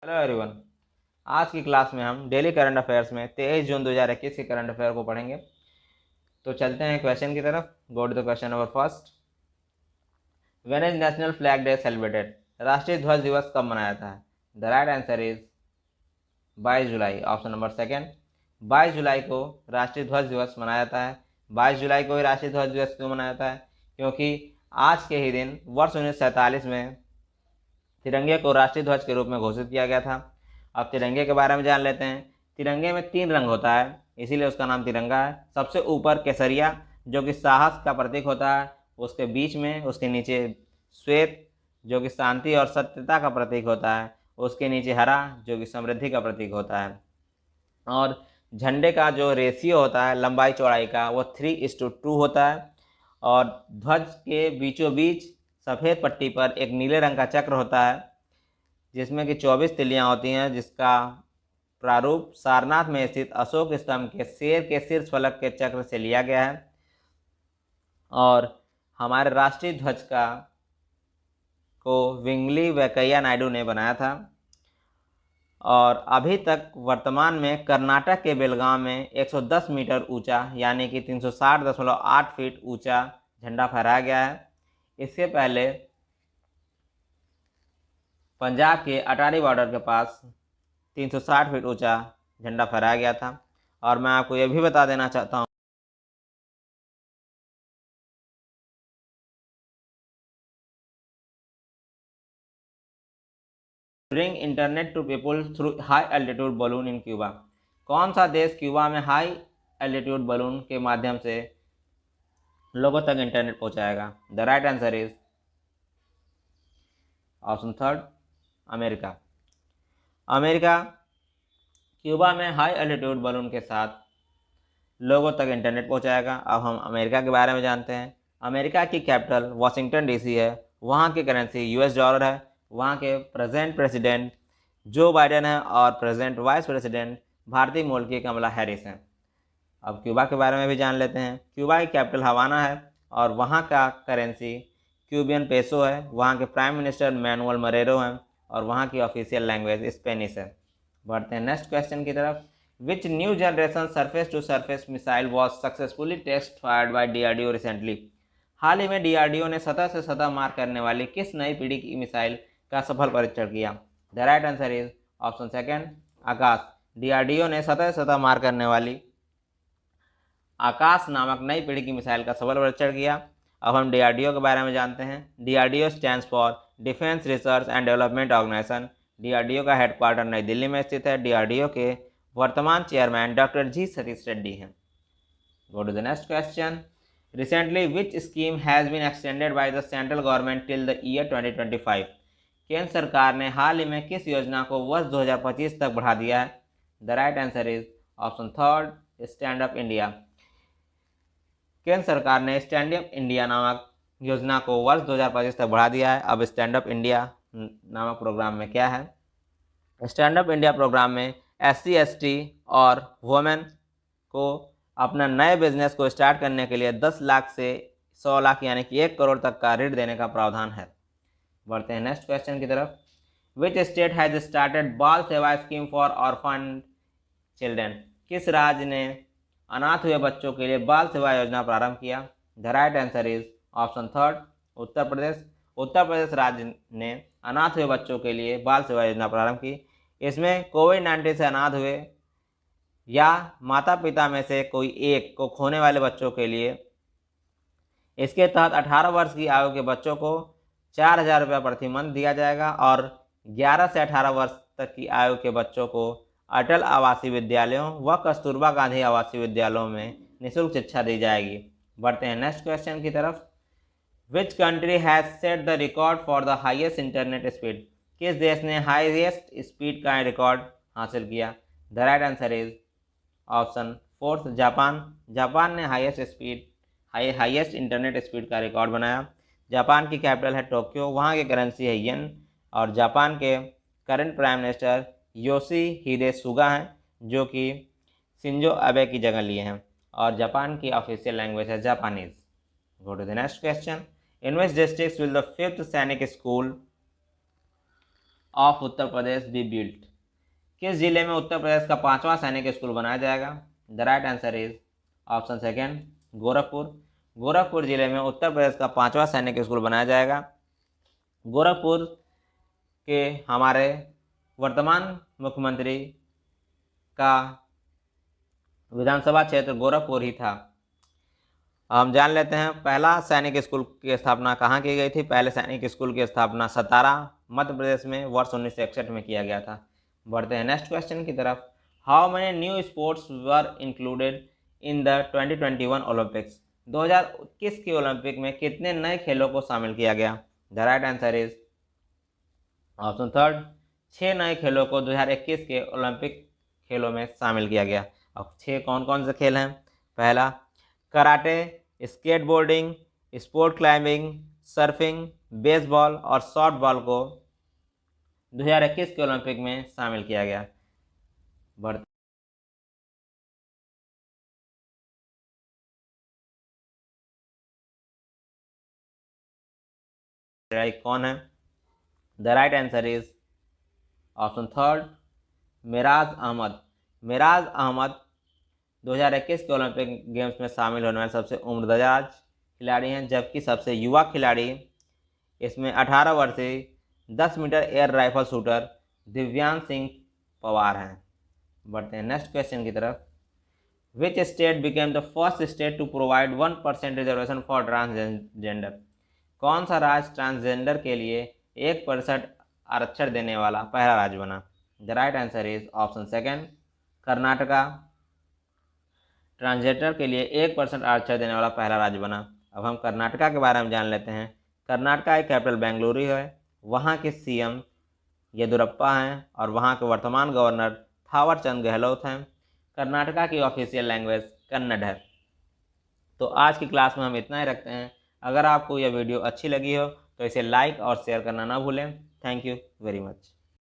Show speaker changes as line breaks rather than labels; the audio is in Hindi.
हेलो एवरीवन, आज की क्लास में हम डेली करंट अफेयर्स में 23 जून 2021 के करंट अफेयर को पढ़ेंगे। तो चलते हैं क्वेश्चन की तरफ। Go to the question number first. When is national flag day celebrated? राष्ट्रीय ध्वज दिवस कब मनाया जाता है? The right answer is 22 July. Option number second, 22 जुलाई को राष्ट्रीय ध्वज दिवस मनाया जाता है। 22 जुलाई को ही राष्ट्रीय ध्वज दिवस क्यों मनाया जाता है? क्योंकि आज के ही दिन वर्ष 1947 में तिरंगे को राष्ट्रीय ध्वज के रूप में घोषित किया गया था। अब तिरंगे के बारे में जान लेते हैं। तिरंगे में 3 रंग होता है, इसीलिए उसका नाम तिरंगा है। सबसे ऊपर केसरिया, जो कि साहस का प्रतीक होता है, उसके बीच में उसके नीचे श्वेत, जो कि शांति और सत्यता का प्रतीक होता है, उसके नीचे हरा, जो कि समृद्धि का प्रतीक होता है। और झंडे का जो रेशियो होता है लंबाई चौड़ाई का, वो 3:2 होता है। और ध्वज के बीचों बीच सफ़ेद पट्टी पर एक नीले रंग का चक्र होता है, जिसमें कि 24 तिलियाँ होती हैं, जिसका प्रारूप सारनाथ में स्थित अशोक स्तंभ के शेर के शीर्ष फलक के चक्र से लिया गया है। और हमारे राष्ट्रीय ध्वज को विंगली वेंकैया नायडू ने बनाया था। और अभी तक वर्तमान में कर्नाटक के बेलगाम में 110 मीटर ऊंचा यानी कि 360.8 फीट ऊंचा झंडा फहराया गया है। इसके पहले पंजाब के अटारी बॉर्डर के पास 360 फीट ऊंचा झंडा फहराया गया था। और मैं आपको यह भी बता देना चाहता हूँ bring internet to people through high altitude balloon in Cuba. कौन सा देश क्यूबा में हाई एल्टीट्यूड बलून के माध्यम से लोगों तक इंटरनेट पहुंचाएगा? The right answer is option third, America. America Cuba में हाई एल्टीट्यूड बलून के साथ लोगों तक इंटरनेट पहुंचाएगा। अब हम अमेरिका के बारे में जानते हैं। अमेरिका की कैपिटल वाशिंगटन डीसी है। वहाँ की करेंसी यूएस डॉलर है। वहाँ के प्रेजेंट प्रेसिडेंट जो बाइडेन है और प्रेजेंट वाइस प्रेसिडेंट भारतीय मूल की कमला हैरिस हैं। अब क्यूबा के बारे में भी जान लेते हैं। क्यूबा की कैपिटल हवाना है और वहाँ का करेंसी क्यूबियन पेसो है। वहाँ के प्राइम मिनिस्टर मैनुअल मरेरो हैं और वहाँ की ऑफिशियल लैंग्वेज स्पेनिश है। बढ़ते हैं नेक्स्ट क्वेश्चन की तरफ। Which new generation surface to surface missile was successfully test fired by DRDO recently? हाल ही में डीआरडीओ ने सतह से सतह मार करने वाली किस नई पीढ़ी की मिसाइल का सफल परीक्षण किया? The right answer is option second, Akash. DRDO ने सतह से सतह मार करने वाली आकाश नामक नई पीढ़ी की मिसाइल का सफल परीक्षण किया। अब हम डीआरडीओ के बारे में जानते हैं। DRDO stands for defence research and development organisation. DRDO का हेडक्वार्टर नई दिल्ली में स्थित है। डीआरडीओ के वर्तमान chairman doctor G Satish Reddy हैं। Go to the next question. Recently which scheme has been extended by the central government till the year 2025? केंद्र सरकार ने हाल ही में किस योजना को वर्ष 2025 तक बढ़ा दिया है? The right answer is option third, stand up India. केंद्र सरकार ने स्टैंड अप इंडिया नामक योजना को वर्ष 2025 तक बढ़ा दिया है। अब स्टैंड अप इंडिया नामक प्रोग्राम में क्या है? स्टैंड अप इंडिया प्रोग्राम में SC ST और वुमेन को अपना नए बिजनेस को स्टार्ट करने के लिए 10 लाख से 100 लाख यानी कि 1 करोड़ तक का ऋण देने का प्रावधान है। बढ़ते हैं नेक्स्ट क्वेश्चन की तरफ। विच स्टेट हैज स्टार्टेड बाल सेवा स्कीम फॉर ऑर्फन चिल्ड्रेन? किस राज्य ने अनाथ हुए बच्चों के लिए बाल सेवा योजना प्रारंभ किया? The right answer is option third, Uttar Pradesh. Uttar Pradesh राज्य ने अनाथ हुए बच्चों के लिए बाल सेवा योजना प्रारंभ की। इसमें कोविड-19 से अनाथ हुए या माता पिता में से कोई एक को खोने वाले बच्चों के लिए इसके तहत 18 वर्ष की आयु के बच्चों को 4,000 रुपये प्रति मंथ दिया जाएगा और 11 से 18 वर्ष तक की आयु के बच्चों को अटल आवासीय विद्यालयों व कस्तूरबा गांधी आवासीय विद्यालयों में निःशुल्क शिक्षा दी जाएगी। बढ़ते हैं नेक्स्ट क्वेश्चन की तरफ। Which country has set the record for the highest internet speed? किस देश ने हाईएस्ट स्पीड का रिकॉर्ड हासिल किया? The right answer is option fourth, Japan. Japan ने हाईएस्ट इंटरनेट स्पीड का रिकॉर्ड बनाया। जापान की कैपिटल है टोक्यो। वहाँ की करेंसी है येन और जापान के current prime minister Yoshihide Suga हैं, जो कि शिंजो अबे की जगह लिए हैं। और जापान की ऑफिशियल लैंग्वेज है Japanese. Go to the next question. In which district will the 5th Sainik school of Uttar Pradesh be built? किस जिले में उत्तर प्रदेश का 5वां सैनिक स्कूल बनाया जाएगा? The right answer is option second, Gorakhpur. Gorakhpur जिले में उत्तर प्रदेश का 5वां सैनिक स्कूल बनाया जाएगा। गोरखपुर के हमारे वर्तमान मुख्यमंत्री का विधानसभा क्षेत्र गोरखपुर ही था। हम जान लेते हैं पहला सैनिक स्कूल की स्थापना कहाँ की गई थी। पहले सैनिक स्कूल की स्थापना सतारा मध्य प्रदेश में वर्ष 1961 में किया गया था। बढ़ते हैं नेक्स्ट क्वेश्चन की तरफ। How many new sports were included in the 2021 Olympics? 2021 के ओलंपिक में कितने नए खेलों को शामिल किया गया? The right answer is option third, 6 नए खेलों को 2021 के ओलंपिक खेलों में शामिल किया गया। अब 6 कौन कौन से खेल हैं? पहला karate, skateboarding, sport climbing, surfing, baseball और सॉफ्टबॉल को 2021 के ओलंपिक में शामिल किया गया। कौन है? The right answer is option third, Miraj Ahmad. Miraj Ahmad 2021 के ओलंपिक गेम्स में शामिल होने वाले सबसे उम्रदराज खिलाड़ी हैं, जबकि सबसे युवा खिलाड़ी इसमें 18 वर्षीय 10 metre air rifle shooter Divyansh Singh Panwar हैं। बढ़ते हैं नेक्स्ट क्वेश्चन की तरफ। Which state became the first state to provide 1% reservation for transgender? कौन सा राज्य ट्रांसजेंडर के लिए 1% आरक्षण देने वाला पहला राज्य बना? The right answer is option second, Karnataka. Transgender के लिए 1% आरक्षण देने वाला पहला राज्य बना। अब हम कर्नाटका के बारे में जान लेते हैं। कर्नाटका की कैपिटल बेंगलुरु है। वहाँ के सीएम येदुरप्पा हैं और वहाँ के वर्तमान गवर्नर थावर चंद गहलोत हैं। कर्नाटका की ऑफिशियल लैंग्वेज कन्नड़ है। तो आज की क्लास में हम इतना ही रखते हैं। अगर आपको यह वीडियो अच्छी लगी हो तो इसे लाइक और शेयर करना ना भूलें। Thank you very much.